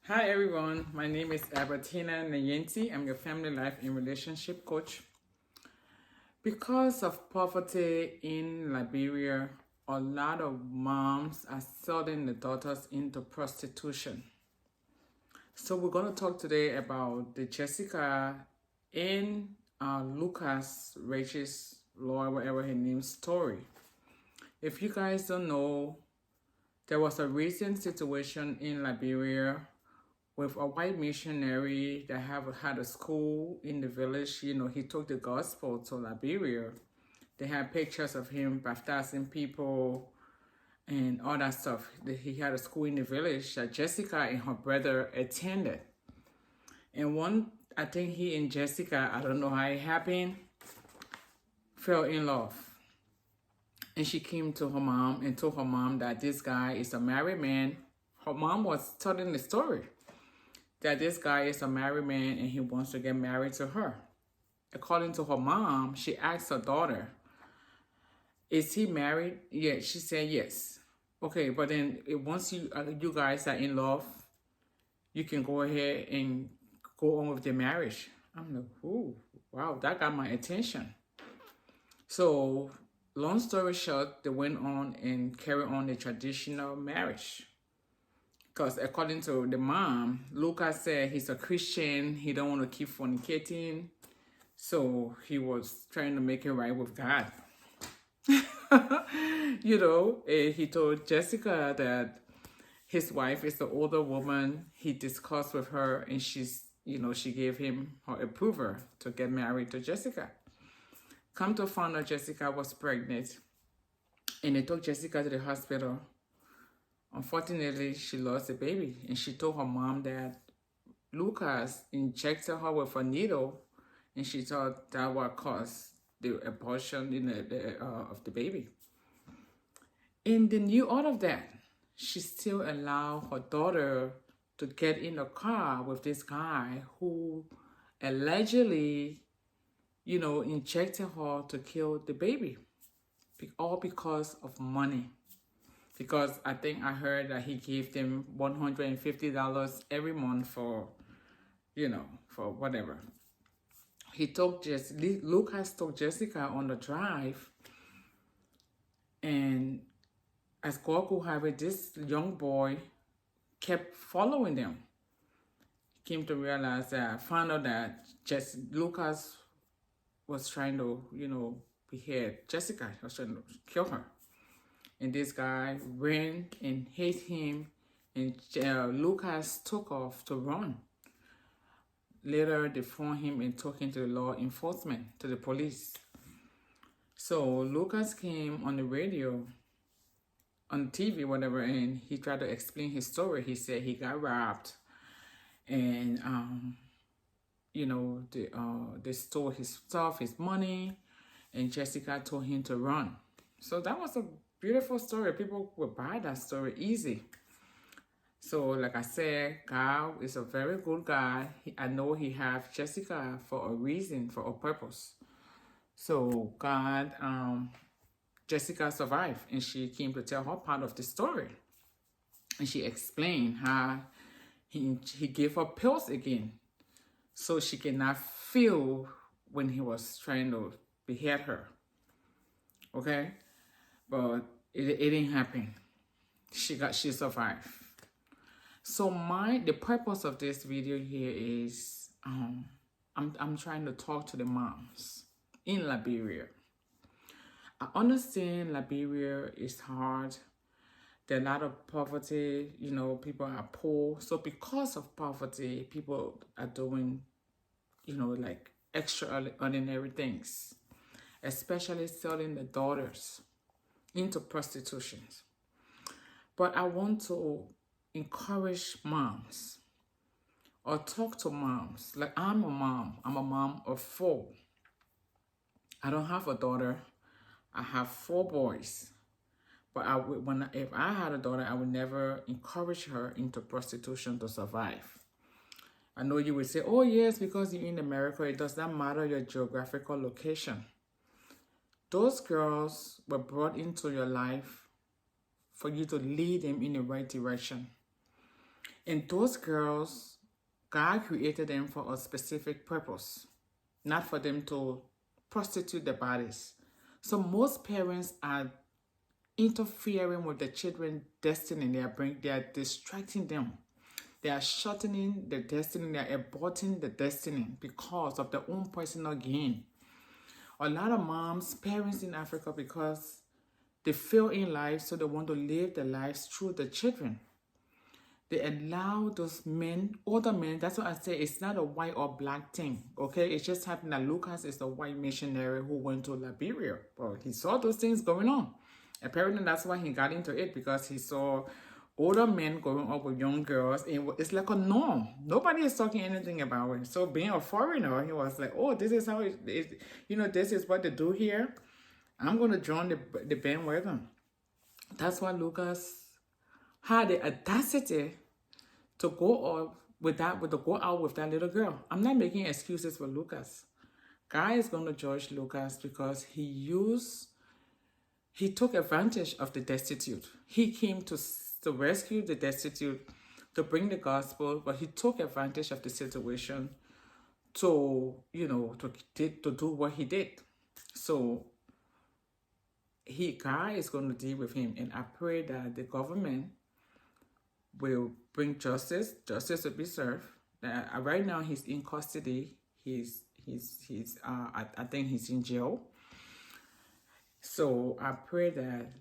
Hi everyone, my name is Albertina Nayenti. I'm your family life and relationship coach. Because of poverty in Liberia, a lot of moms are selling their daughters into prostitution. So we're going to talk today about the Jessica and Lucas Regis Loyd, whatever her name's story. If you guys don't know, there was a recent situation in Liberia with a white missionary that had a school in the village. He took the gospel to Liberia. They had pictures of him baptizing people and all that stuff. He had a school in the village that Jessica and her brother attended. And I think he and Jessica, I don't know how it happened, fell in love. And she came to her mom and told her mom that this guy is a married man. Her mom was telling the story that this guy is a married man and he wants to get married to her. According to her mom, she asked her daughter, is he married? Yeah, she said yes. Okay, but then once you guys are in love, you can go ahead and go on with the marriage. I'm like, ooh, wow, that got my attention. So, long story short, they went on and carried on the traditional marriage. Because according to the mom, Lucas said he's a Christian. He don't want to keep fornicating. So he was trying to make it right with God. He told Jessica that his wife is the older woman. He discussed with her and she gave him her approval to get married to Jessica. Come to find out Jessica was pregnant. And they took Jessica to the hospital. Unfortunately, she lost the baby, and she told her mom that Lucas injected her with a needle, and she thought that would cause the abortion of the baby. And they knew all of that. She still allowed her daughter to get in a car with this guy who allegedly, injected her to kill the baby, all because of money. Because I think I heard that he gave them $150 every month for whatever. Lucas took Jessica on the drive, and as God could have it, this young boy kept following them. He came to realize found out that Lucas was trying to, behead Jessica. He was trying to kill her. And this guy ran and hit him, and Lucas took off to run. Later, they found him and took him to the law enforcement, to the police. So Lucas came on the radio, on TV, whatever, and he tried to explain his story. He said he got robbed, and they stole his stuff, his money, and Jessica told him to run. So that was a beautiful story. People would buy that story easy. So like I said, God is a very good God. I know he have Jessica for a reason, for a purpose. So God, Jessica survived, and she came to tell her part of the story. And she explained how he gave her pills again, so she cannot feel when he was trying to behead her. Okay? But it didn't happen. She survived. So the purpose of this video here is I'm trying to talk to the moms in Liberia. I understand Liberia is hard. There are a lot of poverty, people are poor. So because of poverty, people are doing, like extraordinary things, especially selling their daughters into prostitution. But I want to encourage moms or talk to moms. Like I'm a mom of 4. I don't have a daughter. I have 4 boys. But if I had a daughter, I would never encourage her into prostitution to survive. I know you would say, oh yes, because you're in America, it does not matter your geographical location. Those girls were brought into your life for you to lead them in the right direction. And those girls, God created them for a specific purpose, not for them to prostitute their bodies. So most parents are interfering with the children's destiny. They are distracting them. They are shortening the destiny. They are aborting the destiny because of their own personal gain. A lot of moms, parents in Africa, because they fail in life, so they want to live their lives through the children. They allow those men, older men, that's what I say, it's not a white or black thing, okay? It just happened that Lucas is the white missionary who went to Liberia. Well, he saw those things going on. Apparently, that's why he got into it, because he saw older men going up with young girls. It's like a norm. Nobody is talking anything about it. So being a foreigner, he was like, oh, this is how this is what they do here. I'm going to join the bandwagon. That's why Lucas had the audacity to go out with that little girl. I'm not making excuses for Lucas. God is going to judge Lucas because he took advantage of the destitute. He came to rescue the destitute, to bring the gospel, but he took advantage of the situation to do what he did. So God is going to deal with him, and I pray that the government will bring justice. Justice will be served. Right now, he's in custody. I think he's in jail. So I pray that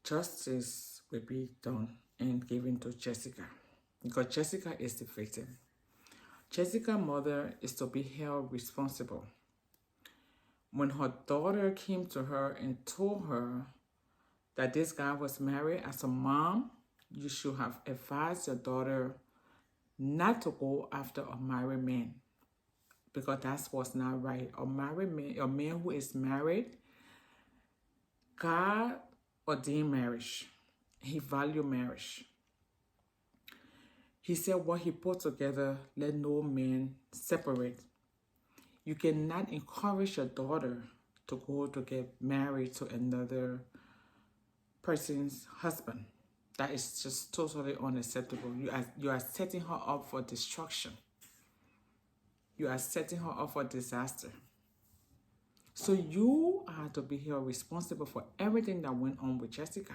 justice will be done and given to Jessica, because Jessica is the victim. Jessica's mother is to be held responsible. When her daughter came to her and told her that this guy was married, as a mom, you should have advised your daughter not to go after a married man, because that was not right. A married man, a man who is married, God ordained marriage. He valued marriage. He said, what he put together, let no man separate. You cannot encourage your daughter to go to get married to another person's husband. That is just totally unacceptable. You are setting her up for destruction. You are setting her up for disaster. So you are to be held responsible for everything that went on with Jessica.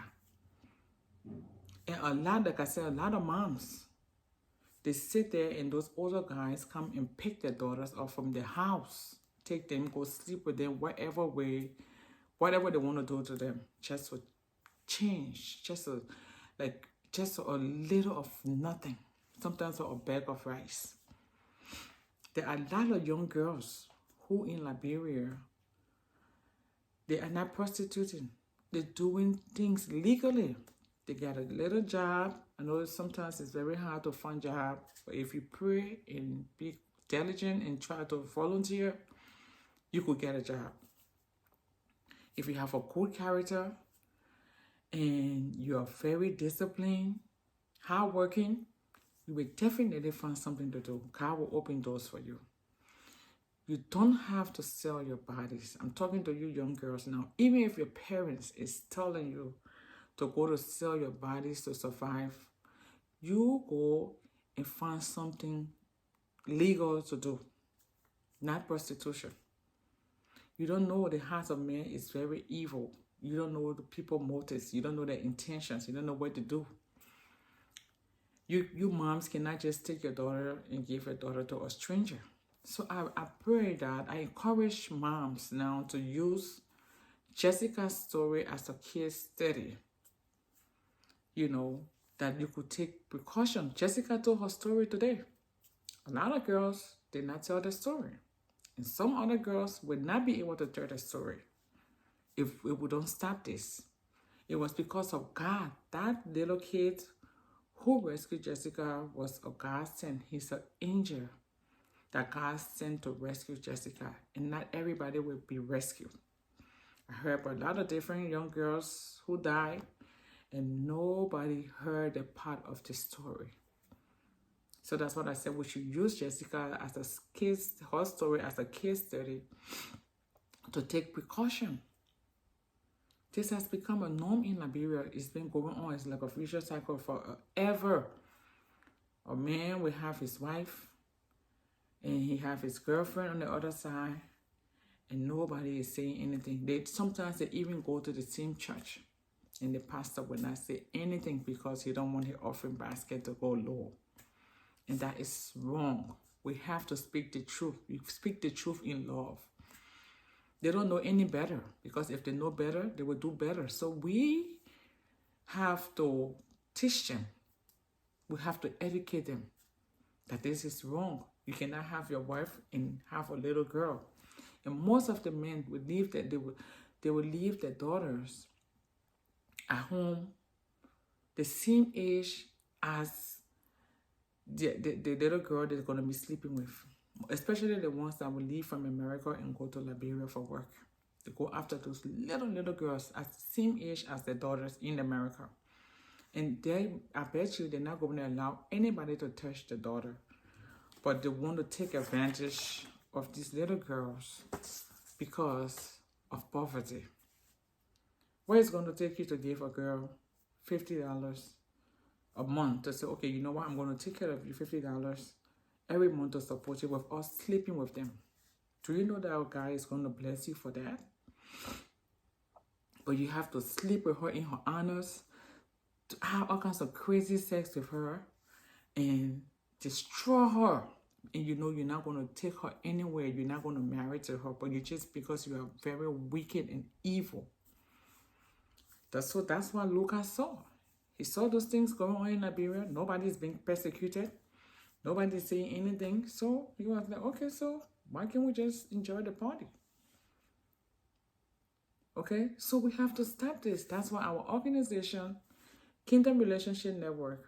And like I said, a lot of moms, they sit there and those older guys come and pick their daughters up from their house, take them, go sleep with them, whatever they want to do to them, just for change, just a little of nothing, sometimes for a bag of rice. There are a lot of young girls who in Liberia, they are not prostituting. They're doing things legally. They get a little job. I know sometimes it's very hard to find a job, but if you pray and be diligent and try to volunteer, you could get a job. If you have a good character and you are very disciplined, hardworking, you will definitely find something to do. God will open doors for you. You don't have to sell your bodies. I'm talking to you young girls now. Even if your parents is telling you to go to sell your bodies to survive, you go and find something legal to do, not prostitution. You don't know the heart of man is very evil. You don't know the people's motives. You don't know their intentions. You don't know what to do. You moms cannot just take your daughter and give your daughter to a stranger. So I pray that I encourage moms now to use Jessica's story as a case study. That you could take precaution. Jessica told her story today. A lot of girls did not tell their story. And some other girls would not be able to tell their story if we don't stop this. It was because of God. That little kid who rescued Jessica was a God sent. He's an angel that God sent to rescue Jessica. And not everybody will be rescued. I heard about a lot of different young girls who died, and nobody heard a part of the story. So that's what I said. We should use Jessica as a case, her story as a case study to take precaution. This has become a norm in Liberia. It's been going on. It's like a vicious cycle forever. A man will have his wife and he have his girlfriend on the other side, and nobody is saying anything. Sometimes they even go to the same church, and the pastor will not say anything because he don't want his offering basket to go low. And that is wrong. We have to speak the truth. We speak the truth in love. They don't know any better, because if they know better, they will do better. So we have to teach them. We have to educate them that this is wrong. You cannot have your wife and have a little girl. And most of the men would leave that they will leave their daughters at home the same age as the little girl they're going to be sleeping with. Especially the ones that will leave from America and go to Liberia for work. They go after those little girls at the same age as their daughters in America. And I bet you they're not going to allow anybody to touch the daughter. But they want to take advantage of these little girls because of poverty. Where is it going to take you to give a girl $50 a month to say, okay, you know what, I'm going to take care of you $50 every month to support you with us sleeping with them? Do you know that our guy is going to bless you for that? But you have to sleep with her in her honors, to have all kinds of crazy sex with her and destroy her. And you know you're not going to take her anywhere. You're not going to marry to her, but you just because you are very wicked and evil. That's what Lucas saw. He saw those things going on in Liberia. Nobody's being persecuted. Nobody's saying anything. So he was like, okay, so why can't we just enjoy the party? Okay, so we have to stop this. That's why our organization, Kingdom Relationship Network,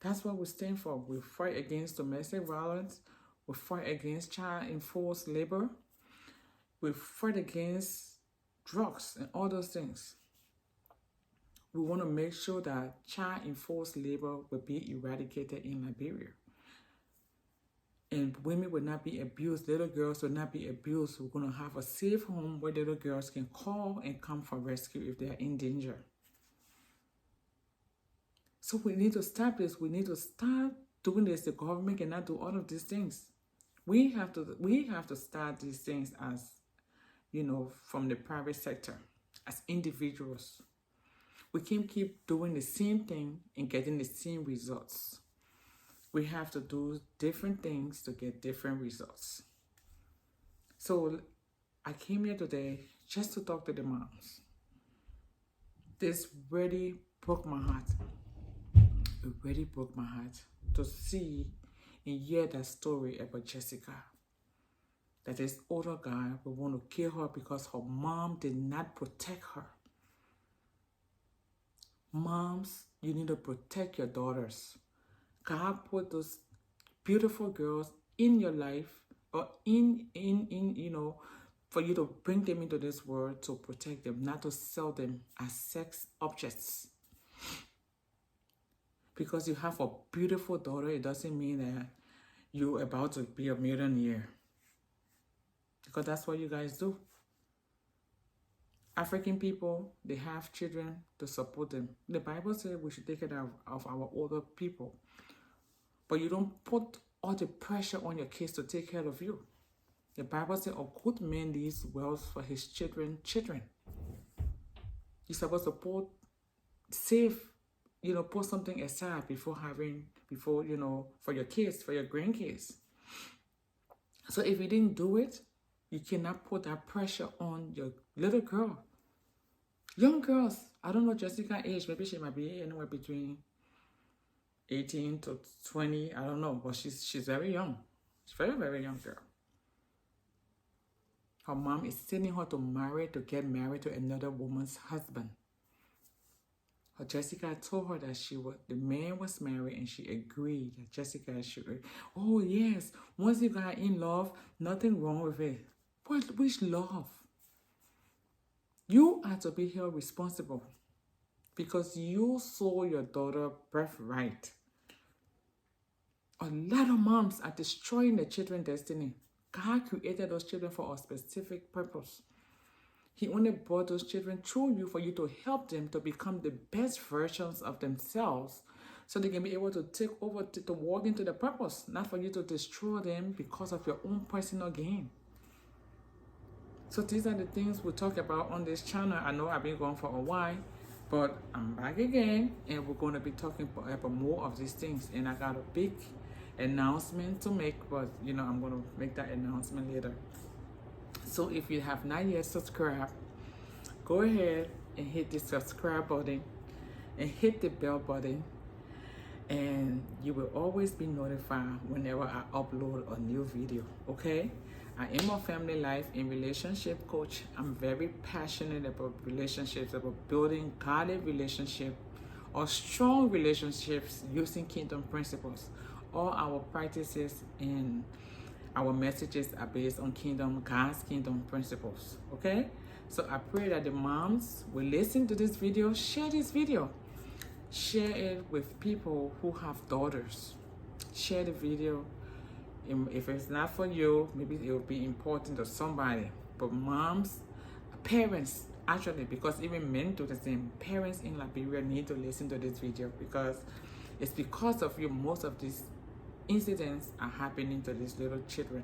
that's what we stand for. We fight against domestic violence. We fight against child enforced labor. We fight against drugs and all those things. We want to make sure that child enforced labor will be eradicated in Liberia. And women will not be abused. Little girls will not be abused. We're going to have a safe home where little girls can call and come for rescue if they are in danger. So we need to stop this. We need to start doing this. The government cannot do all of these things. We have to start these things as, from the private sector, as individuals. We can't keep doing the same thing and getting the same results. We have to do different things to get different results. So I came here today just to talk to the moms. This really broke my heart. It really broke my heart to see and hear that story about Jessica. That this older guy will want to kill her because her mom did not protect her. Moms, you need to protect your daughters. God put those beautiful girls in your life, or in for you to bring them into this world to protect them, not to sell them as sex objects. Because you have a beautiful daughter, it doesn't mean that you're about to be a millionaire. Because that's what you guys do. African people, they have children to support them. The Bible says we should take care of our older people. But you don't put all the pressure on your kids to take care of you. The Bible says a good man leaves wealth for his children. You're supposed to put something aside before for your kids, for your grandkids. So if you didn't do it, you cannot put that pressure on your little girl. Young girls, I don't know Jessica's age, maybe she might be anywhere between 18 to 20, I don't know, but she's very young. She's a very, very young girl. Her mom is sending her to get married to another woman's husband. Jessica told her that the man was married, and she agreed that Jessica should. Oh yes, once you got in love, nothing wrong with it. Which love? You are to be held responsible because you saw your daughter birthright. A lot of moms are destroying their children's destiny. God created those children for a specific purpose. He only brought those children through you for you to help them to become the best versions of themselves so they can be able to take over, to walk into the purpose, not for you to destroy them because of your own personal gain. So these are the things we talk about on this channel. I know I've been gone for a while, but I'm back again, and we're going to be talking about more of these things. And I got a big announcement to make, but you know, I'm going to make that announcement later. So if you have not yet subscribed, go ahead and hit the subscribe button and hit the bell button, and you will always be notified whenever I upload a new video. Okay, I am a family life and relationship coach. I'm very passionate about relationships, about building godly relationships or strong relationships using kingdom principles. All our practices and our messages are based on God's kingdom principles. Okay, so I pray that the moms will listen to this video, share this video, share it with people who have daughters. Share the video. If it's not for you, maybe it will be important to somebody. But moms, parents, actually, because even men do the same, parents in Liberia need to listen to this video, because it's because of you most of these incidents are happening to these little children,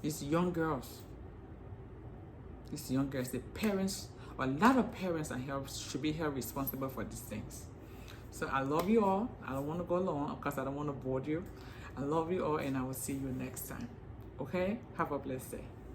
these young girls. The parents, a lot of parents are held, should be held responsible for these things. So I love you all. I don't want to go long because I don't want to bore you. I love you all, and I will see you next time. Okay? Have a blessed day.